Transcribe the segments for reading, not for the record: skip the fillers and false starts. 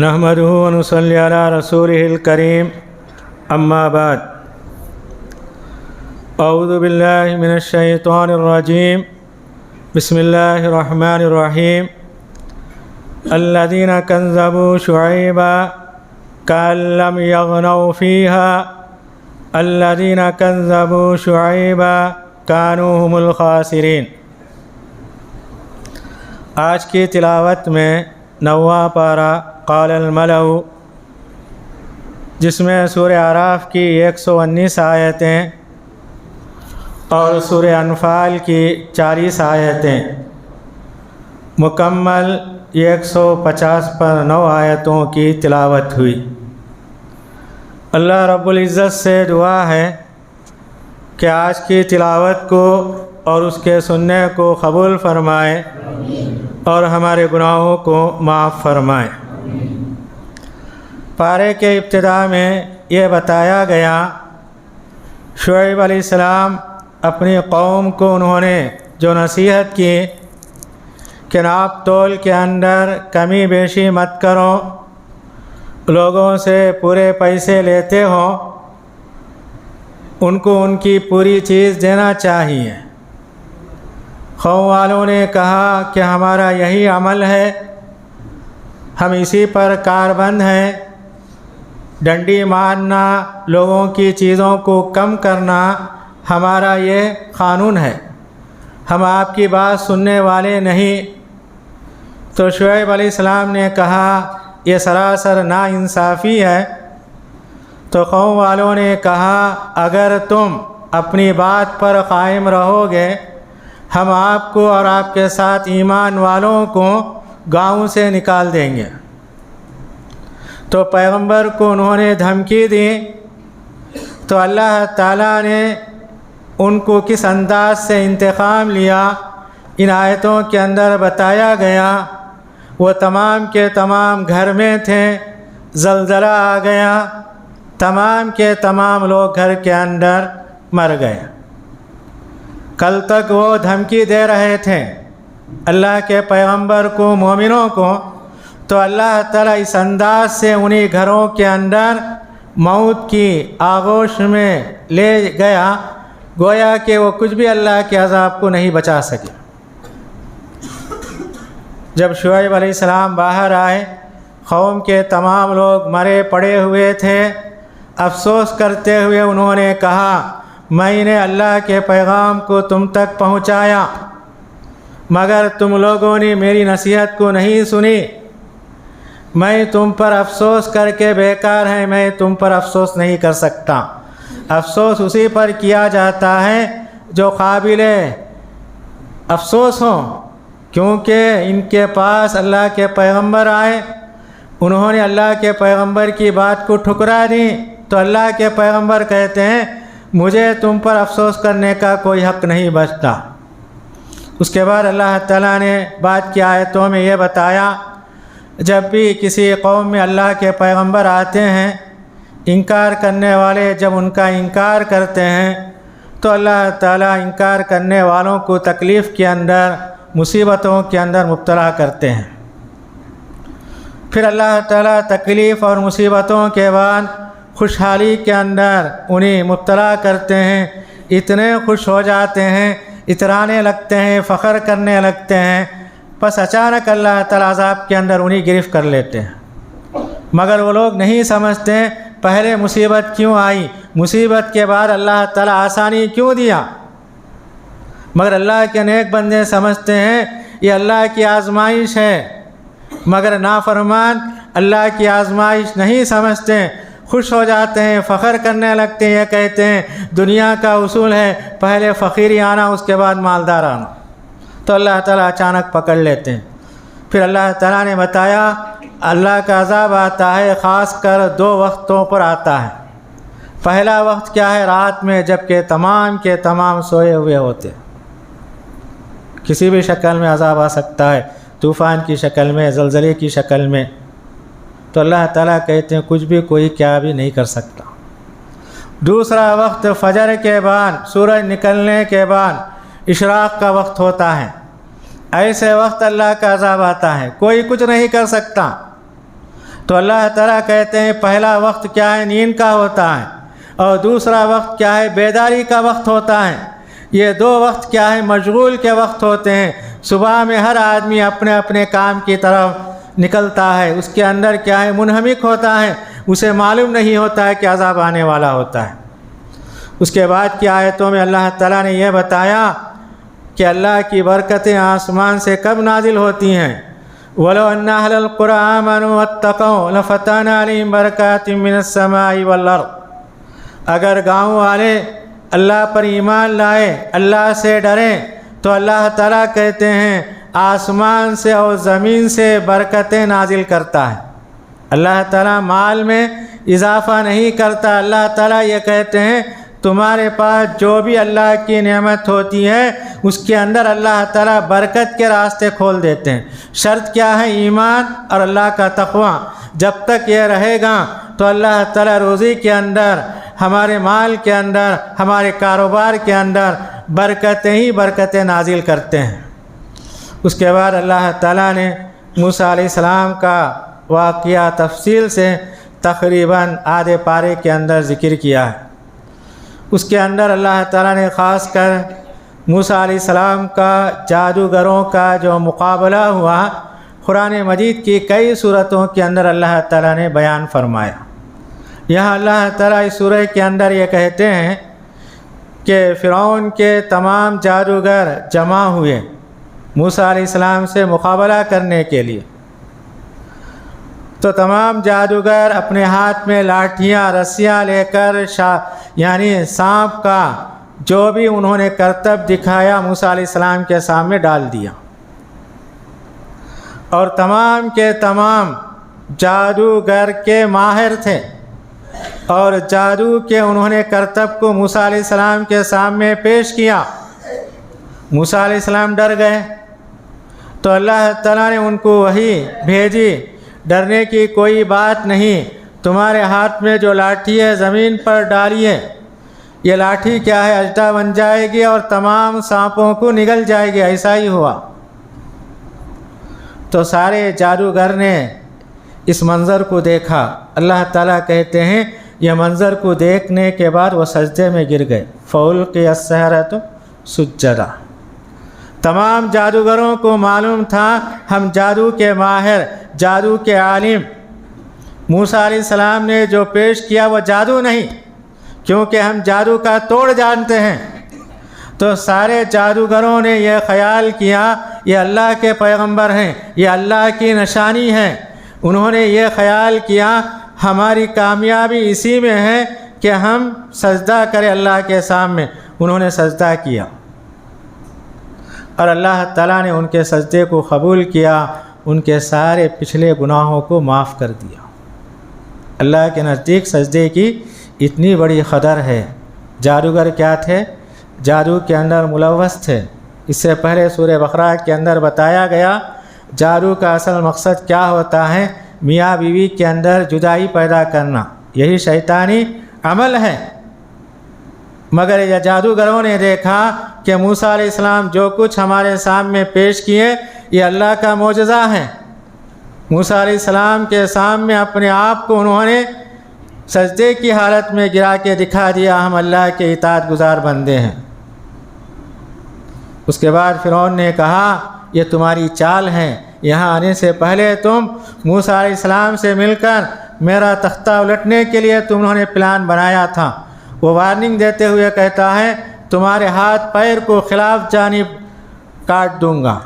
نحمده ونصلي على رسوله الكريم اما بعد اعوذ باللہ من الشیطان الرجیم بسم اللہ الرحمن الرحیم الذين كذبوا شعيبا كأن لم يغنوا فيها الذين كذبوا شعيبا كانوا هم الخاسرين۔ آج کی تلاوت میں 9واں پارہ قال الملأ، جس میں سورہ اعراف کی 119 آیتیں اور سورہ انفال کی 40 آیتیں، مکمل 150 پر 9 آیتوں کی تلاوت ہوئی۔ اللہ رب العزت سے دعا ہے کہ آج کی تلاوت کو اور اس کے سننے کو قبول فرمائے اور ہمارے گناہوں کو معاف فرمائے۔ پارے کے ابتدا میں یہ بتایا گیا شعیب علیہ السلام اپنی قوم کو انہوں نے جو نصیحت کی کہ ناپ تول کے اندر کمی بیشی مت کرو، لوگوں سے پورے پیسے لیتے ہو، ان کو ان کی پوری چیز دینا چاہیے۔ قوم والوں نے کہا کہ ہمارا یہی عمل ہے، ہم اسی پر کاربند ہیں، ڈنڈی مارنا، لوگوں کی چیزوں کو کم کرنا ہمارا یہ قانون ہے، ہم آپ کی بات سننے والے نہیں۔ تو شعیب علیہ السلام نے کہا یہ سراسر ناانصافی ہے۔ تو قوم والوں نے کہا اگر تم اپنی بات پر قائم رہو گے ہم آپ کو اور آپ کے ساتھ ایمان والوں کو گاؤں سے نکال دیں گے۔ تو پیغمبر کو انہوں نے دھمکی دی، تو اللہ تعالیٰ نے ان کو کس انداز سے انتقام لیا ان آیتوں کے اندر بتایا گیا۔ وہ تمام کے تمام گھر میں تھے، زلزلہ آ گیا، تمام کے تمام لوگ گھر کے اندر مر گئے۔ کل تک وہ دھمکی دے رہے تھے اللہ کے پیغمبر کو، مومنوں کو، تو اللہ تعالیٰ اس انداز سے انہی گھروں کے اندر موت کی آغوش میں لے گیا، گویا کہ وہ کچھ بھی اللہ کے عذاب کو نہیں بچا سکے۔ جب شعیب علیہ السلام باہر آئے، قوم کے تمام لوگ مرے پڑے ہوئے تھے۔ افسوس کرتے ہوئے انہوں نے کہا میں نے اللہ کے پیغام کو تم تک پہنچایا مگر تم لوگوں نے میری نصیحت کو نہیں سنی، میں تم پر افسوس کر کے بیکار ہے، میں تم پر افسوس نہیں کر سکتا۔ افسوس اسی پر کیا جاتا ہے جو قابل افسوس ہوں، کیونکہ ان کے پاس اللہ کے پیغمبر آئے، انہوں نے اللہ کے پیغمبر کی بات کو ٹھکرا دی، تو اللہ کے پیغمبر کہتے ہیں مجھے تم پر افسوس کرنے کا کوئی حق نہیں بچتا۔ اس کے بعد اللہ تعالیٰ نے بعد کی آیتوں میں یہ بتایا جب بھی کسی قوم میں اللہ کے پیغمبر آتے ہیں، انکار کرنے والے جب ان کا انکار کرتے ہیں تو اللہ تعالیٰ انکار کرنے والوں کو تکلیف کے اندر، مصیبتوں کے اندر مبتلا کرتے ہیں۔ پھر اللہ تعالیٰ تکلیف اور مصیبتوں کے بعد خوشحالی کے اندر انہیں مبتلا کرتے ہیں، اتنے خوش ہو جاتے ہیں، اترانے لگتے ہیں، فخر کرنے لگتے ہیں، بس اچانک اللہ تعالیٰ عذاب کے اندر انہیں گرفت کر لیتے ہیں۔ مگر وہ لوگ نہیں سمجھتے پہلے مصیبت کیوں آئی، مصیبت کے بعد اللہ تعالیٰ آسانی کیوں دیا۔ مگر اللہ کے نیک بندے سمجھتے ہیں یہ اللہ کی آزمائش ہے، مگر نافرمان اللہ کی آزمائش نہیں سمجھتے، خوش ہو جاتے ہیں، فخر کرنے لگتے ہیں، یہ کہتے ہیں دنیا کا اصول ہے پہلے فقیری آنا اس کے بعد مالدار آنا، تو اللہ تعالیٰ اچانک پکڑ لیتے ہیں۔ پھر اللہ تعالیٰ نے بتایا اللہ کا عذاب آتا ہے خاص کر 2 وقتوں پر آتا ہے۔ پہلا وقت کیا ہے؟ رات میں، جب کہ تمام کے تمام سوئے ہوئے ہوتے، کسی بھی شکل میں عذاب آ سکتا ہے، طوفان کی شکل میں، زلزلے کی شکل میں، تو اللہ تعالیٰ کہتے ہیں کچھ بھی کوئی کیا بھی نہیں کر سکتا۔ دوسرا وقت فجر کے بعد، سورج نکلنے کے بعد اشراق کا وقت ہوتا ہے، ایسے وقت اللہ کا عذاب آتا ہے، کوئی کچھ نہیں کر سکتا۔ تو اللہ تعالیٰ کہتے ہیں پہلا وقت کیا ہے؟ نیند کا ہوتا ہے، اور دوسرا وقت کیا ہے؟ بیداری کا وقت ہوتا ہے۔ یہ دو وقت کیا ہے؟ مشغول کے وقت ہوتے ہیں۔ صبح میں ہر آدمی اپنے اپنے کام کی طرف نکلتا ہے، اس کے اندر کیا ہے؟ منہمک ہوتا ہے، اسے معلوم نہیں ہوتا ہے کہ عذاب آنے والا ہوتا ہے۔ اس کے بعد کی آیتوں میں اللہ تعالیٰ نے یہ بتایا کہ اللہ کی برکتیں آسمان سے کب نازل ہوتی ہیں۔ وَلَوْ أَنَّ أَهْلَ الْقُرَىٰ آمَنُوا وَاتَّقَوْا لَفَتَحْنَا عَلَيْهِمْ بَرَكَاتٍ مِّنَ السَّمَاءِ وَالْأَرْضِ۔ اگر گاؤں والے اللہ پر ایمان لائے، اللہ سے ڈریں، تو اللہ تعالیٰ کہتے ہیں آسمان سے اور زمین سے برکتیں نازل کرتا ہے۔ اللہ تعالیٰ مال میں اضافہ نہیں کرتا۔ اللہ تعالیٰ یہ کہتے ہیں تمہارے پاس جو بھی اللہ کی نعمت ہوتی ہے اس کے اندر اللہ تعالیٰ برکت کے راستے کھول دیتے ہیں۔ شرط کیا ہے؟ ایمان اور اللہ کا تقوی۔ جب تک یہ رہے گا تو اللہ تعالیٰ روزی کے اندر، ہمارے مال کے اندر، ہمارے کاروبار کے اندر برکتیں ہی برکتیں نازل کرتے ہیں۔ اس کے بعد اللہ تعالیٰ نے موسیٰ علیہ السلام کا واقعہ تفصیل سے تقریباً آدھے پارے کے اندر ذکر کیا ہے۔ اس کے اندر اللہ تعالیٰ نے خاص کر موسیٰ علیہ السلام کا جادوگروں کا جو مقابلہ ہوا قرآن مجید کی کئی صورتوں کے اندر اللہ تعالیٰ نے بیان فرمایا۔ یہاں اللہ تعالیٰ اس سورہ کے اندر یہ کہتے ہیں کہ فرعون کے تمام جادوگر جمع ہوئے موسیٰ علیہ السلام سے مقابلہ کرنے کے لیے۔ تو تمام جادوگر اپنے ہاتھ میں لاٹھیاں، رسیاں لے کر یعنی سانپ کا جو بھی انہوں نے کرتب دکھایا موسیٰ علیہ السلام کے سامنے ڈال دیا، اور تمام کے تمام جادوگر کے ماہر تھے، اور جادو کے انہوں نے کرتب کو موسیٰ علیہ السلام کے سامنے پیش کیا۔ موسیٰ علیہ السلام ڈر گئے، تو اللہ تعالیٰ نے ان کو وحی بھیجی، ڈرنے کی کوئی بات نہیں، تمہارے ہاتھ میں جو لاٹھی ہے زمین پر ڈالیے، یہ لاٹھی کیا ہے؟ اژدھا بن جائے گی اور تمام سانپوں کو نگل جائے گی۔ ایسا ہی ہوا۔ تو سارے جادوگر نے اس منظر کو دیکھا۔ اللہ تعالیٰ کہتے ہیں یہ منظر کو دیکھنے کے بعد وہ سجدے میں گر گئے۔ فَأُلْقِيَ السَّحَرَةُ سُجَّدًا۔ تمام جادوگروں کو معلوم تھا ہم جادو کے ماہر، جادو کے عالم، موسیٰ علیہ السلام نے جو پیش کیا وہ جادو نہیں، کیونکہ ہم جادو کا توڑ جانتے ہیں۔ تو سارے جادوگروں نے یہ خیال کیا یہ اللہ کے پیغمبر ہیں، یہ اللہ کی نشانی ہے۔ انہوں نے یہ خیال کیا ہماری کامیابی اسی میں ہے کہ ہم سجدہ کریں اللہ کے سامنے۔ انہوں نے سجدہ کیا، اور اللہ تعالیٰ نے ان کے سجدے کو قبول کیا، ان کے سارے پچھلے گناہوں کو معاف کر دیا۔ اللہ کے نزدیک سجدے کی اتنی بڑی قدر ہے۔ جادوگر کیا تھے؟ جادو کے اندر ملوث تھے۔ اس سے پہلے سورہ بقرہ کے اندر بتایا گیا جادو کا اصل مقصد کیا ہوتا ہے؟ میاں بیوی کے اندر جدائی پیدا کرنا، یہی شیطانی عمل ہے۔ مگر یہ جادوگروں نے دیکھا کہ موسیٰ علیہ السلام جو کچھ ہمارے سامنے پیش کیے یہ اللہ کا معجزہ ہے۔ موسیٰ علیہ السلام کے سامنے اپنے آپ کو انہوں نے سجدے کی حالت میں گرا کے دکھا دیا، ہم اللہ کے اطاعت گزار بندے ہیں۔ اس کے بعد فرعون نے کہا یہ تمہاری چال ہے، یہاں آنے سے پہلے تم موسیٰ علیہ السلام سے مل کر میرا تختہ الٹنے کے لیے تم نے پلان بنایا تھا۔ وہ وارننگ دیتے ہوئے کہتا ہے تمہارے ہاتھ پیر کو خلاف جانب کاٹ دوں گا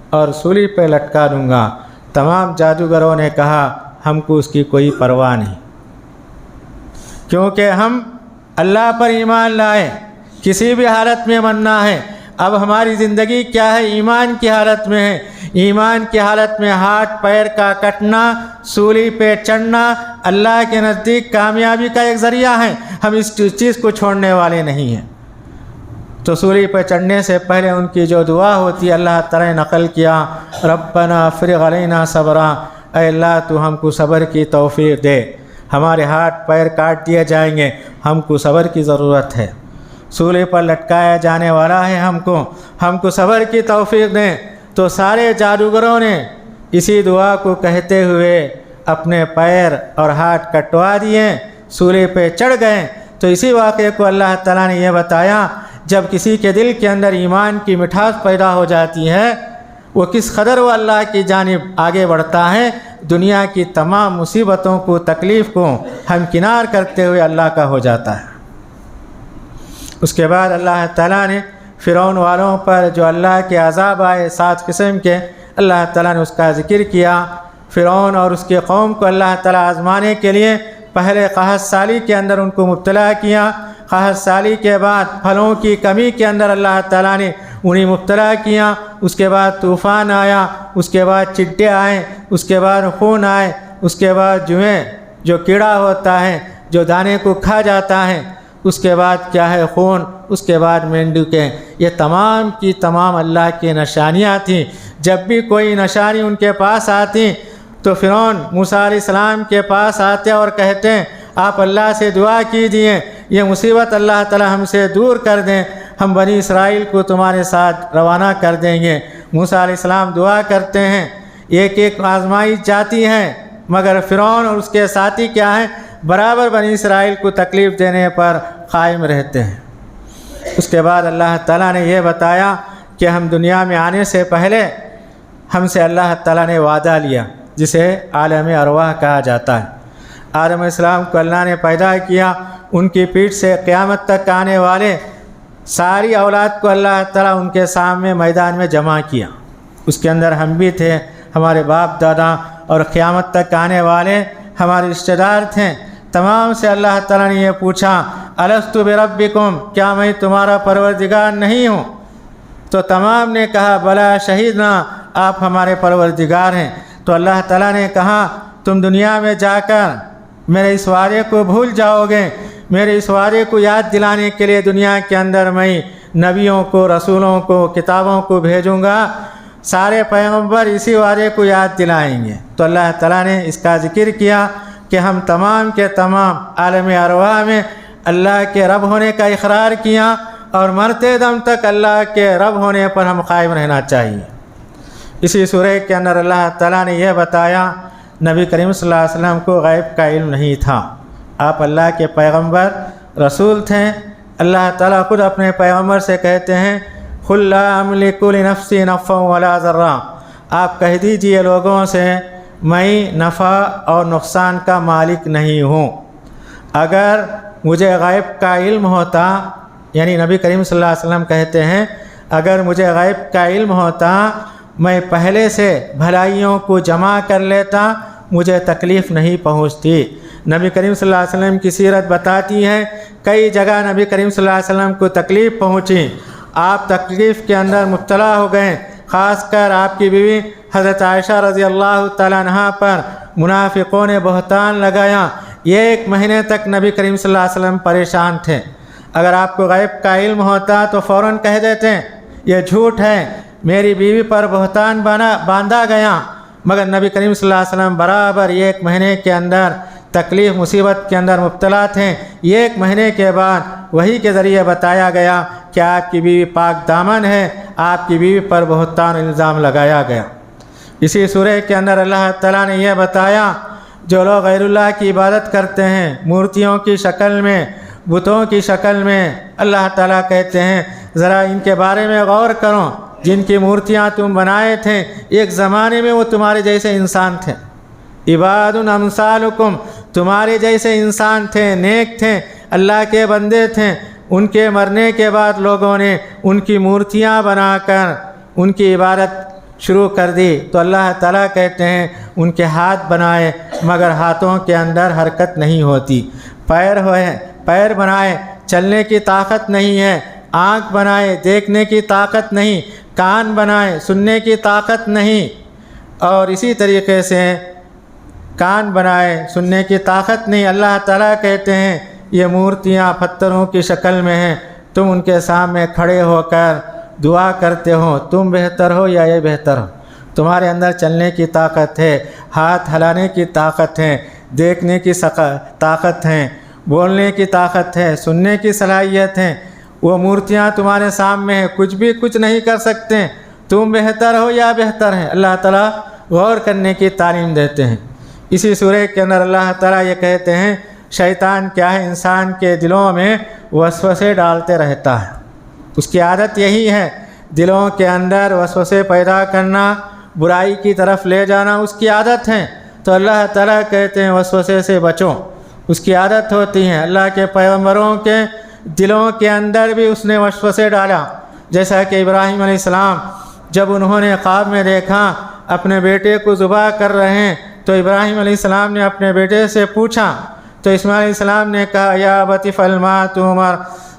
اور سولی پہ لٹکا دوں گا۔ تمام جادوگروں نے کہا ہم کو اس کی کوئی پرواہ نہیں، کیونکہ ہم اللہ پر ایمان لائے، کسی بھی حالت میں مرنا ہے۔ اب ہماری زندگی کیا ہے؟ ایمان کی حالت میں ہے۔ ایمان کی حالت میں ہاتھ پیر کا کٹنا، سولی پہ چڑھنا اللہ کے نزدیک کامیابی کا ایک ذریعہ ہے، ہم اس چیز کو چھوڑنے والے نہیں ہیں۔ تو سولی پہ چڑھنے سے پہلے ان کی جو دعا ہوتی ہے اللہ تعالیٰ نے نقل کیا، ربنا افرغ علینا صبرا، اے اللہ تو ہم کو صبر کی توفیق دے، ہمارے ہاتھ پیر کاٹ دیے جائیں گے، ہم کو صبر کی ضرورت ہے، سولی پر لٹکایا جانے والا ہے، ہم کو صبر کی توفیق دیں۔ تو سارے جادوگروں نے اسی دعا کو کہتے ہوئے اپنے پیر اور ہاتھ کٹوا دیے، سولی پہ چڑھ گئے۔ تو اسی واقعے کو اللہ تعالیٰ نے یہ بتایا، جب کسی کے دل کے اندر ایمان کی مٹھاس پیدا ہو جاتی ہے، وہ کس قدر وہ اللہ کی جانب آگے بڑھتا ہے، دنیا کی تمام مصیبتوں کو، تکلیف کو ہمکنار کرتے ہوئے اللہ کا ہو جاتا ہے۔ اس کے بعد اللہ تعالیٰ نے فرعون والوں پر جو اللہ کے عذاب آئے 7 قسم کے، اللہ تعالیٰ نے اس کا ذکر کیا۔ فرعون اور اس کے قوم کو اللہ تعالیٰ آزمانے کے لیے پہلے قحط سالی کے اندر ان کو مبتلا کیا، قحط سالی کے بعد پھلوں کی کمی کے اندر اللہ تعالیٰ نے انہیں مبتلا کیا، اس کے بعد طوفان آیا، اس کے بعد چڈے آئے، اس کے بعد خون آئے، اس کے بعد جوئیں جو کیڑا ہوتا ہے جو دانے کو کھا جاتا ہے، اس کے بعد کیا ہے خون، اس کے بعد مینڈکیں۔ یہ تمام کی تمام اللہ کی نشانیاں تھیں۔ جب بھی کوئی نشانی ان کے پاس آتی تو فرعون موسیٰ علیہ السلام کے پاس آتے اور کہتے ہیں آپ اللہ سے دعا کیجئے، یہ مصیبت اللہ تعالی ہم سے دور کر دیں، ہم بنی اسرائیل کو تمہارے ساتھ روانہ کر دیں گے۔ موسیٰ علیہ السلام دعا کرتے ہیں، ایک ایک آزمائش جاتی ہے، مگر فرعون اور اس کے ساتھی کیا ہیں، برابر بنی اسرائیل کو تکلیف دینے پر قائم رہتے ہیں۔ اس کے بعد اللہ تعالیٰ نے یہ بتایا کہ ہم دنیا میں آنے سے پہلے ہم سے اللہ تعالیٰ نے وعدہ لیا، جسے عالم ارواح کہا جاتا ہے۔ آدم علیہ السلام کو اللہ نے پیدا کیا، ان کی پیٹھ سے قیامت تک آنے والے ساری اولاد کو اللہ تعالیٰ ان کے سامنے میدان میں جمع کیا۔ اس کے اندر ہم بھی تھے، ہمارے باپ دادا اور قیامت تک آنے والے ہمارے رشتہ دار تھے۔ تمام سے اللہ تعالیٰ نے یہ پوچھا الستُ بربکم، کیا میں تمہارا پروردگار نہیں ہوں؟ تو تمام نے کہا بلا شہیدنا، آپ ہمارے پروردگار ہیں۔ تو اللہ تعالیٰ نے کہا تم دنیا میں جا کر میرے اس وعدے کو بھول جاؤ گے، میرے اس وعدے کو یاد دلانے کے لیے دنیا کے اندر میں نبیوں کو، رسولوں کو، کتابوں کو بھیجوں گا، سارے پیغمبر اسی وعدے کو یاد دلائیں گے۔ تو اللہ تعالیٰ نے اس کا ذکر کیا کہ ہم تمام کے تمام عالم ارواح میں اللہ کے رب ہونے کا اقرار کیا، اور مرتے دم تک اللہ کے رب ہونے پر ہم قائم رہنا چاہیے۔ اسی سورہ کے اندر اللہ تعالیٰ نے یہ بتایا نبی کریم صلی اللہ علیہ وسلم کو غیب کا علم نہیں تھا، آپ اللہ کے پیغمبر رسول تھے۔ اللہ تعالیٰ خود اپنے پیغمبر سے کہتے ہیں قُل لَا أَمْلِكُ لِنَفْسِي نَفْعًا وَلَا ضَرًّا، آپ کہہ دیجئے لوگوں سے میں نفع اور نقصان کا مالک نہیں ہوں۔ اگر مجھے غیب کا علم ہوتا، یعنی نبی کریم صلی اللہ علیہ وسلم کہتے ہیں اگر مجھے غیب کا علم ہوتا میں پہلے سے بھلائیوں کو جمع کر لیتا، مجھے تکلیف نہیں پہنچتی۔ نبی کریم صلی اللہ علیہ وسلم کی سیرت بتاتی ہے کئی جگہ نبی کریم صلی اللہ علیہ وسلم کو تکلیف پہنچی، آپ تکلیف کے اندر مبتلا ہو گئے۔ خاص کر آپ کی بیوی حضرت عائشہ رضی اللہ تعالیٰ عنہا پر منافقوں نے بہتان لگایا، 1 مہینے تک نبی کریم صلی اللہ علیہ وسلم پریشان تھے۔ اگر آپ کو غیب کا علم ہوتا تو فوراً کہہ دیتے یہ جھوٹ ہے، میری بیوی پر بہتان باندھا گیا، مگر نبی کریم صلی اللہ علیہ وسلم برابر 1 مہینے کے اندر تکلیف مصیبت کے اندر مبتلا تھے۔ 1 مہینے کے بعد وحی کے ذریعے بتایا گیا کہ آپ کی بیوی پاک دامن ہے، آپ کی بیوی پر بہتان الزام لگایا گیا۔ اسی سورہ کے اندر اللہ تعالیٰ نے یہ بتایا جو لوگ غیر اللہ کی عبادت کرتے ہیں مورتیوں کی شکل میں، بتوں کی شکل میں، اللہ تعالیٰ کہتے ہیں ذرا ان کے بارے میں غور کرو، جن کی مورتیاں تم بنائے تھے ایک زمانے میں وہ تمہارے جیسے انسان تھے، عباد امثالکم، تمہارے جیسے انسان تھے، نیک تھے، اللہ کے بندے تھے۔ ان کے مرنے کے بعد لوگوں نے ان کی مورتیاں بنا کر ان کی عبادت شروع کر دی۔ تو اللہ تعالیٰ کہتے ہیں ان کے ہاتھ بنائے مگر ہاتھوں کے اندر حرکت نہیں ہوتی، پیر بنائے چلنے کی طاقت نہیں ہے، آنکھ بنائے دیکھنے کی طاقت نہیں، کان بنائے سننے کی طاقت نہیں، اور اسی طریقے سے کان بنائے سننے کی طاقت نہیں۔ اللہ تعالیٰ کہتے ہیں یہ مورتیاں پتھروں کی شکل میں ہیں، تم ان کے سامنے کھڑے ہو کر دعا کرتے ہو تم بہتر ہو یا یہ بہتر ہو، تمہارے اندر چلنے کی طاقت ہے، ہاتھ ہلانے کی طاقت ہے، دیکھنے کی طاقت ہے، بولنے کی طاقت ہے، سننے کی صلاحیت ہے، وہ مورتیاں تمہارے سامنے ہیں، کچھ نہیں کر سکتے، تم بہتر ہو یا بہتر ہے۔ اللہ تعالیٰ غور کرنے کی تعلیم دیتے ہیں۔ اسی سورہ کے اندر اللہ تعالیٰ یہ کہتے ہیں شیطان کیا ہے، انسان کے دلوں میں وسوسے ڈالتے رہتا ہے، اس کی عادت یہی ہے، دلوں کے اندر وسوسے پیدا کرنا، برائی کی طرف لے جانا اس کی عادت ہے۔ تو اللہ تعالیٰ کہتے ہیں وسوسے سے بچو، اس کی عادت ہوتی ہے۔ اللہ کے پیغمبروں کے دلوں کے اندر بھی اس نے وسوسے ڈالا، جیسا کہ ابراہیم علیہ السلام جب انہوں نے خواب میں دیکھا اپنے بیٹے کو ذبح کر رہے ہیں تو ابراہیم علیہ السلام نے اپنے بیٹے سے پوچھا، تو اسماعیل علیہ السلام نے کہا یا ابت افعل ما تؤمر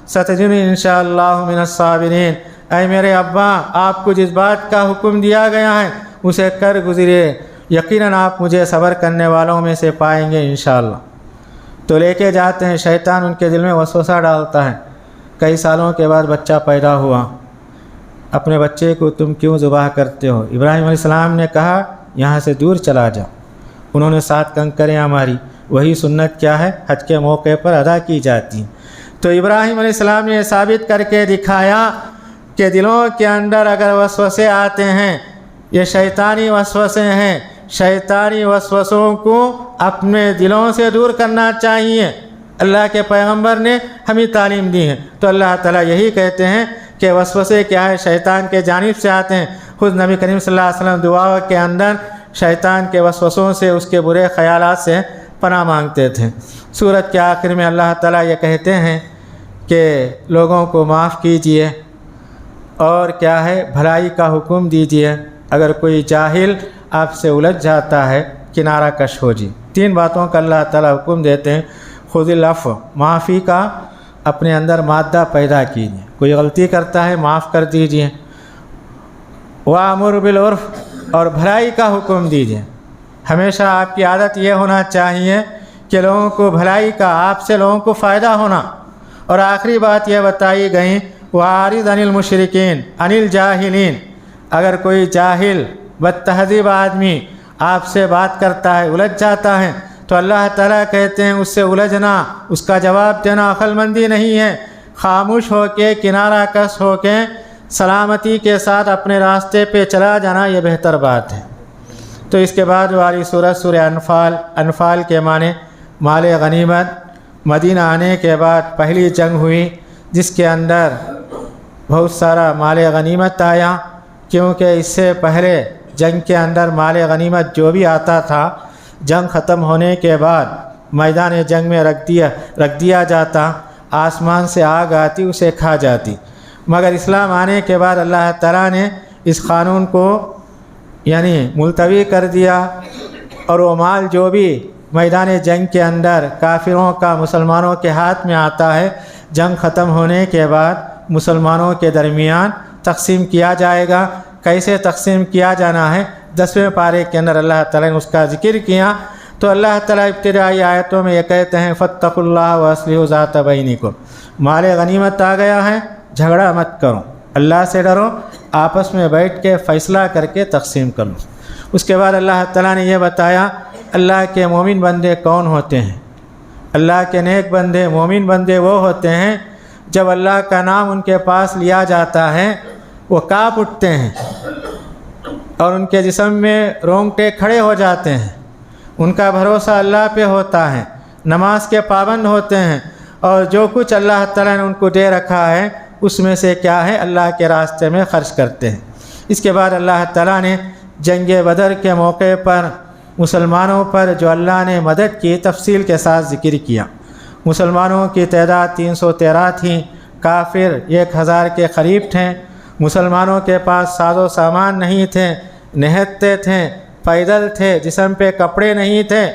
ستجدنی انشاءاللہ من الصابرین، اے میرے ابا آپ کو جس بات کا حکم دیا گیا ہے اسے کر گزرے، یقیناً آپ مجھے صبر کرنے والوں میں سے پائیں گے انشاءاللہ۔ تو لے کے جاتے ہیں، شیطان ان کے دل میں وسوسہ ڈالتا ہے۔ کئی سالوں کے بعد بچہ پیدا ہوا، اپنے بچے کو تم کیوں ذبح کرتے ہو؟ ابراہیم علیہ السلام نے کہا یہاں سے دور چلا جاؤ۔ انہوں نے 7 کنکریاں ماری، وہی سنت کیا ہے حج کے موقع پر ادا کی جاتی۔ تو ابراہیم علیہ السلام نے یہ ثابت کر کے دکھایا کہ دلوں کے اندر اگر وسوسے آتے ہیں یہ شیطانی وسوسے ہیں، شیطانی وسوسوں کو اپنے دلوں سے دور کرنا چاہیے۔ اللہ کے پیغمبر نے ہمیں تعلیم دی ہے۔ تو اللہ تعالیٰ یہی کہتے ہیں کہ وسوسے کیا ہے، شیطان کے جانب سے آتے ہیں۔ خود نبی کریم صلی اللہ علیہ وسلم دعا کے اندر شیطان کے وسوسوں سے، اس کے برے خیالات سے پناہ مانگتے تھے۔ سورت کے آخر میں اللہ تعالیٰ یہ کہتے ہیں کہ لوگوں کو معاف کیجئے اور کیا ہے بھلائی کا حکم دیجئے، اگر کوئی جاہل آپ سے الجھ جاتا ہے کنارہ کش ہو جی۔ 3 باتوں کا اللہ تعالیٰ حکم دیتے ہیں۔ خذ العفو، معافی کا اپنے اندر مادہ پیدا کیجیے، کوئی غلطی کرتا ہے معاف کر دیجیے۔ وَأْمُرْ بِالْعُرْفِ، اور بھلائی کا حکم دیجیے۔ ہمیشہ آپ کی عادت یہ ہونا چاہیے کہ لوگوں کو بھلائی کا، آپ سے لوگوں کو فائدہ ہونا۔ اور آخری بات یہ بتائی گئی وَأَعْرِضْ عَنِ الْمُشْرِكِينَ عَنِ الْجَاهِلِينَ، اگر کوئی جاہل بد تہذیب آدمی آپ سے بات کرتا ہے، الجھ جاتا ہے، تو اللہ تعالیٰ کہتے ہیں اس سے الجھنا، اس کا جواب دینا عقل مندی نہیں ہے۔ خاموش ہو کے، کنارہ کش ہو کے، سلامتی کے ساتھ اپنے راستے پہ چلا جانا یہ بہتر بات ہے۔ تو اس کے بعد والی سورہ انفال، انفال کے معنی مال غنیمت۔ مدینہ آنے کے بعد پہلی جنگ ہوئی جس کے اندر بہت سارا مال غنیمت آیا، کیونکہ اس سے پہلے جنگ کے اندر مال غنیمت جو بھی آتا تھا جنگ ختم ہونے کے بعد میدان جنگ میں رکھ دیا جاتا، آسمان سے آگ آتی اسے کھا جاتی۔ مگر اسلام آنے کے بعد اللہ تعالیٰ نے اس قانون کو ملتوی کر دیا، اور وہ مال جو بھی میدان جنگ کے اندر کافروں کا مسلمانوں کے ہاتھ میں آتا ہے، جنگ ختم ہونے کے بعد مسلمانوں کے درمیان تقسیم کیا جائے گا۔ کیسے تقسیم کیا جانا ہے 10ویں پارے کے اندر اللہ تعالیٰ نے اس کا ذکر کیا۔ تو اللہ تعالیٰ ابتدائی آیتوں میں یہ کہتے ہیں فاتقوا اللہ واصلحوا ذات بینکم، مال غنیمت آ گیا ہے، جھگڑا مت کرو، اللہ سے ڈرو، آپس میں بیٹھ کے فیصلہ کر کے تقسیم کر لو۔ اس کے بعد اللہ تعالیٰ نے یہ بتایا اللہ کے مومن بندے کون ہوتے ہیں۔ اللہ کے نیک بندے، مومن بندے وہ ہوتے ہیں جب اللہ کا نام ان کے پاس لیا جاتا ہے وہ کانپ اٹھتے ہیں اور ان کے جسم میں رونگٹے کھڑے ہو جاتے ہیں، ان کا بھروسہ اللہ پہ ہوتا ہے، نماز کے پابند ہوتے ہیں، اور جو کچھ اللہ تعالیٰ نے ان کو دے رکھا ہے اس میں سے کیا ہے اللہ کے راستے میں خرچ کرتے ہیں۔ اس کے بعد اللہ تعالیٰ نے جنگ بدر کے موقع پر مسلمانوں پر جو اللہ نے مدد کی تفصیل کے ساتھ ذکر کیا۔ مسلمانوں کی تعداد 313 تھی، کافر 1000 کے قریب تھے۔ مسلمانوں کے پاس ساز و سامان نہیں تھے، نہتے تھے، پیدل تھے، جسم پہ کپڑے نہیں تھے،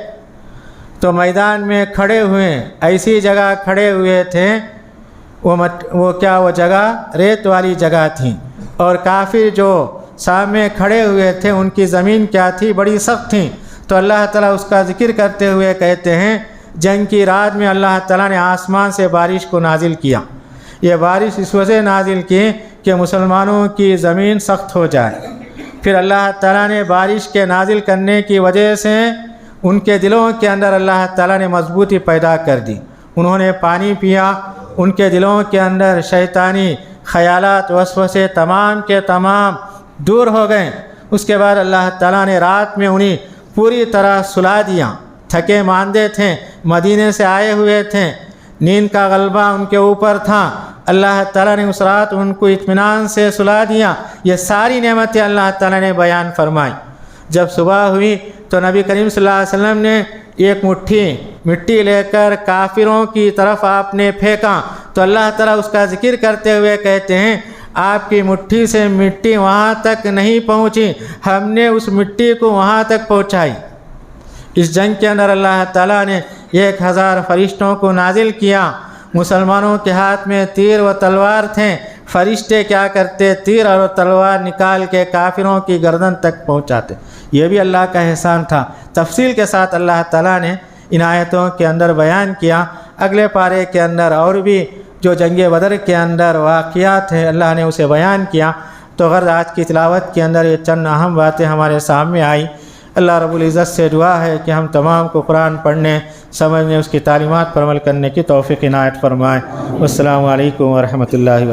تو میدان میں کھڑے ہوئے، ایسی جگہ کھڑے ہوئے تھے وہ جگہ ریت والی جگہ تھی، اور کافر جو سامنے کھڑے ہوئے تھے ان کی زمین کیا تھی، بڑی سخت تھی۔ تو اللہ تعالیٰ اس کا ذکر کرتے ہوئے کہتے ہیں جنگ کی رات میں اللہ تعالیٰ نے آسمان سے بارش کو نازل کیا۔ یہ بارش اس وجہ نازل کی کہ مسلمانوں کی زمین سخت ہو جائے۔ پھر اللہ تعالیٰ نے بارش کے نازل کرنے کی وجہ سے ان کے دلوں کے اندر اللہ تعالیٰ نے مضبوطی پیدا کر دی، انہوں نے پانی پیا، ان کے دلوں کے اندر شیطانی خیالات وسوسے تمام کے تمام دور ہو گئے۔ اس کے بعد اللہ تعالیٰ نے رات میں انہیں پوری طرح سلا دیا۔ تھکے ماندے تھے، مدینے سے آئے ہوئے تھے، نیند کا غلبہ ان کے اوپر تھا، اللہ تعالیٰ نے اس رات ان کو اطمینان سے سلا دیا۔ یہ ساری نعمتیں اللہ تعالیٰ نے بیان فرمائی۔ جب صبح ہوئی تو نبی کریم صلی اللہ علیہ وسلم نے ایک مٹھی مٹی لے کر کافروں کی طرف آپ نے پھینکا تو اللہ تعالیٰ اس کا ذکر کرتے ہوئے کہتے ہیں آپ کی مٹھی سے مٹی وہاں تک نہیں پہنچی، ہم نے اس مٹی کو وہاں تک پہنچائی۔ اس جنگ کے اندر اللہ تعالیٰ نے 1000 فرشتوں کو نازل کیا۔ مسلمانوں کے ہاتھ میں تیر و تلوار تھے، فرشتے کیا کرتے؟ تیر اور تلوار نکال کے کافروں کی گردن تک پہنچاتے۔ یہ بھی اللہ کا احسان تھا۔ تفصیل کے ساتھ اللہ تعالیٰ نے ان آیتوں کے اندر بیان کیا۔ اگلے پارے کے اندر اور بھی جو جنگ بدر کے اندر واقعات ہیں اللہ نے اسے بیان کیا۔ تو غرض آج کی تلاوت کے اندر یہ چند اہم باتیں ہمارے سامنے آئی۔ اللہ رب العزت سے دعا ہے کہ ہم تمام کو قرآن پڑھنے، سمجھنے، اس کی تعلیمات پر عمل کرنے کی توفیق عنایت فرمائے۔ والسلام علیکم ورحمۃ اللہ وبرکاتہ۔